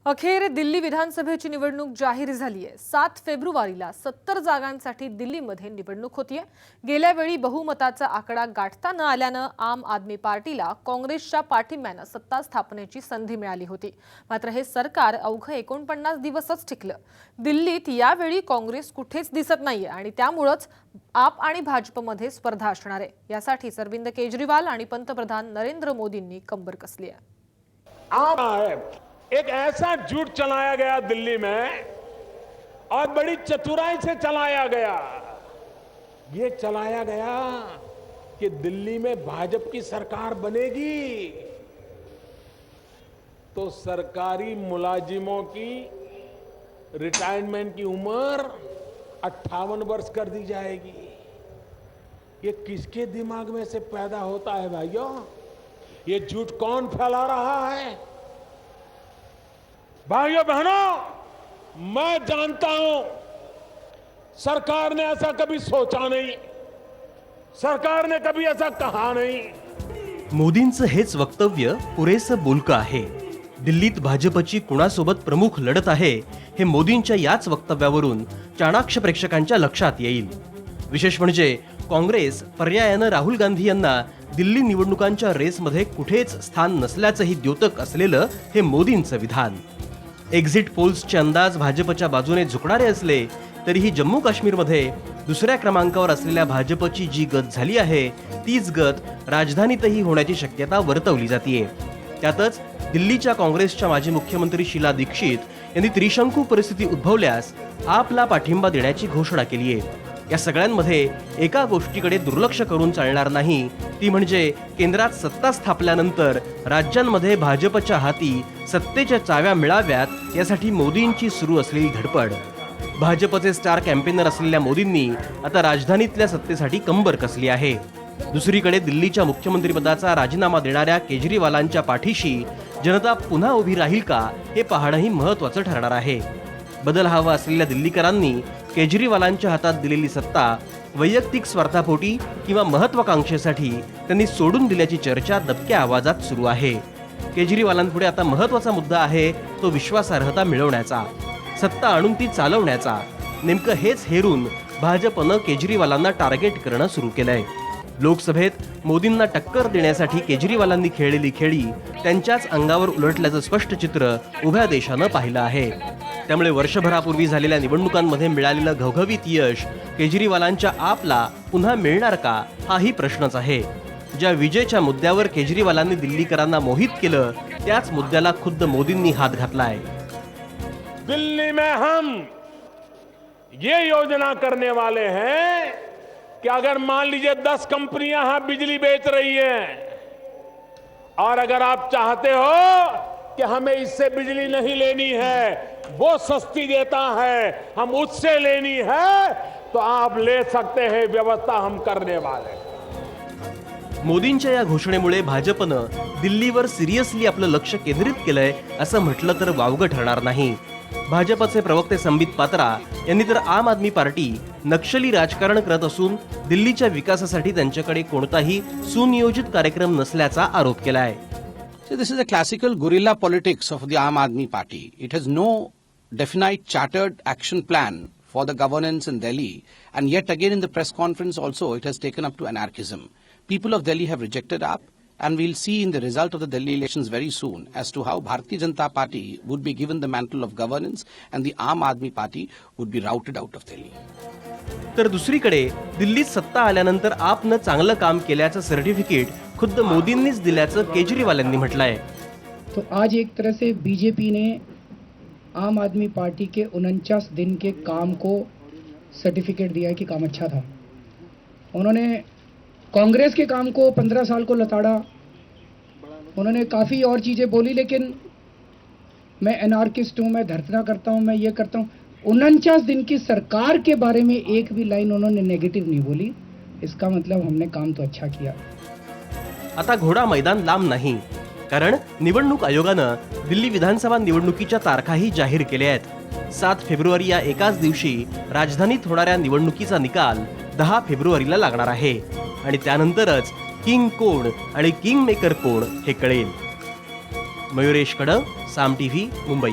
अखेर दिल्ली विधानसभेची निवडणूक जाहीर झाली आहे। 7 फेब्रुवारीला 70 जागांसाठी दिल्लीमध्ये निवडणूक होतीये। गेल्या वेळी बहुमताचा आकडा गाठता न आल्याने आम आदमी पार्टीला काँग्रेसच्या पाठिंब्याने सत्ता स्थापनेची संधी मिळाली होती। मात्र हे सरकार अवघे 49 दिवसच टिकलं। दिल्लीत यावेळी काँग्रेस कुठेच दिसत नाहीये आणि त्यामुळेच आप आणि भाजपमध्ये स्पर्धा असणार आहे। यासाठी अरविंद केजरीवाल आणि पंतप्रधान नरेंद्र मोदींनी कंबर कसली आहे। एक ऐसा झूठ चलाया गया दिल्ली में और बड़ी चतुराई से चलाया गया। ये चलाया गया कि दिल्ली में भाजपा की सरकार बनेगी तो सरकारी मुलाजिमों की रिटायरमेंट की उम्र 58 वर्ष कर दी जाएगी। ये किसके दिमाग में से पैदा होता है भाइयों? ये झूठ कौन फैला रहा है? भाइयों बहनों, मैं जानता हूं सरकार ने ऐसा कभी सोचा नहीं, सरकार ने कभी ऐसा कहा नहीं। मोदींचं हेच वक्तव्य पुरेसं बोलकं आहे। दिल्लीत भाजपची कुणासोबत प्रमुख लढत आहे हे मोदींच्या याच वक्तव्यावरून चाणाक्ष प्रेक्षकांच्या लक्षात येईल। विशेष म्हणजे काँग्रेस पर्यायाने राहुल गांधी यांना दिल्ली निवडणुकांच्या रेसमध्ये कुठेच स्थान नसल्याचंही द्योतक असलेलं हे मोदींचं विधान। एक्झिट पोल्सचे अंदाज भाजपच्या बाजूने झुकणारे असले तरीही जम्मू काश्मीरमध्ये दुसऱ्या क्रमांकावर असलेल्या भाजपची जी गत झाली आहे तीच गत राजधानीतही होण्याची शक्यता वर्तवली जाते। त्यातच दिल्लीच्या काँग्रेसच्या माजी मुख्यमंत्री शीला दीक्षित यांनी त्रिशंकू परिस्थिती उद्भवल्यास आपला पाठिंबा देण्याची घोषणा केली आहे। या सगळ्यांमध्ये एका गोष्टीकडे दुर्लक्ष करून चालणार नाही, ती म्हणजे केंद्रात सत्ता स्थापल्यानंतर राज्यांमध्ये भाजपच्या हाती सत्तेच्या चाव्या मिळाव्यात यासाठी मोदींची सुरू असलेली धडपड। भाजपचे स्टार कॅम्पेनर असलेल्या मोदींनी आता राजधानीतल्या सत्तेसाठी कंबर कसली आहे। दुसरीकडे दिल्लीच्या मुख्यमंत्रीपदाचा राजीनामा देणाऱ्या केजरीवालांच्या पाठीशी जनता पुन्हा उभी राहील का हे पाहणंही महत्त्वाचं ठरणार आहे। बदल हवा असलेल्या दिल्लीकरांनी केजरीवालांच्या हातात दिलेली सत्ता वैयक्तिक स्वार्थापोटी किंवा महत्त्वाकांक्षेसाठी त्यांनी सोडून दिल्याची चर्चा दबक्या आवाजात सुरू आहे। केजरीवालांपुढे आता महत्त्वाचा मुद्दा आहे तो विश्वासार्हता मिळवण्याचा, सत्ता आणून ती चालवण्याचा। नेमकं हेच हेरून भाजपनं केजरीवालांना टार्गेट करणं सुरू केलंय। लोकसभेत मोदींना टक्कर देण्यासाठी केजरीवालांनी खेळलेली खेळी त्यांच्याच अंगावर उलटल्याचं स्पष्ट चित्र उभ्या देशानं पाहिलं आहे। त्यामुळे वर्षभरापूर्वी झालेल्या निवडणुकांमध्ये मिळालेलं घवघवीत यश केजरीवालांच्या आपला पुन्हा मिळणार का हाही प्रश्नच आहे। ज्या विजयच्या मुद्द्यावर केजरीवालांनी दिल्लीकरांना मोहित केलं त्याच मुद्द्याला खुद्द मोदींनी हात घातलाय। दिल्ली में हम ये योजना करने वाले हैं कि अगर मान लीजिए 10 कंपनियां यहां बिजली बेच रही हैं और अगर आप चाहते हो कि हमें इससे बिजली नहीं लेनी है, वो सस्ती देता है, हम उससे लेनी है तो आप ले सकते हैं, व्यवस्था हम करने वाले। मोदींच्या या घोषणेमुळे भाजपनं दिल्लीवर सिरियसली आपलं लक्ष केंद्रित केलंय असं म्हटलं तर वावगं ठरणार नाही। भाजपचे प्रवक्ते संबित पात्रा यांनी तर आम आदमी पार्टी नक्षली राजकारण करत असून दिल्लीच्या विकासासाठी त्यांच्याकडे कोणताही सुनियोजित कार्यक्रम नसल्याचा आरोप केलाय। So this is a classical guerrilla politics of the Aam Aadmi Party. It has no definite chartered action plan for the governance in Delhi, and yet again in the press conference also it has taken up to anarchism. People of Delhi have rejected AAP, and we'll see in the result of the Delhi elections very soon as to how Bharatiya Janata Party would be given the mantle of governance and the Aam Aadmi Party would be routed out of Delhi. तर दुसरीकडे दिल्लीत सत्ता आल्यानंतर आपनं चांगलं काम केल्याचं certificate खुद्द मोदींनीच दिल्याचं केजरीवाल यांनी म्हटलंय। तो आज एक तरह से बीजेपी ने आम आदमी पार्टी के 49 दिन के काम को सर्टिफिकेट दिया कि काम अच्छा था। उन्होंने कांग्रेस के काम को 15 साल को लताड़ा, उन्होंने काफ़ी और चीज़ें बोली, लेकिन मैं एनार्किस्ट हूँ, मैं धरना करता हूँ, मैं ये करता हूँ। 49 दिन की सरकार के बारे में एक भी लाइन उन्होंने नेगेटिव नहीं बोली। इसका मतलब हमने काम तो अच्छा किया। आता घोडा मैदान लांब नाही, कारण निवडणूक आयोगानं दिल्ली विधानसभा निवडणुकीच्या तारखाही जाहीर केल्या आहेत। 7 फेब्रुवारी या एकाच दिवशी राजधानीत होणाऱ्या निवडणुकीचा निकाल 10 फेब्रुवारीला लागणार आहे आणि त्यानंतरच किंग कोण आणि किंग मेकर कोण हे कळेल। मयुरेश कडव, साम टीव्ही, मुंबई।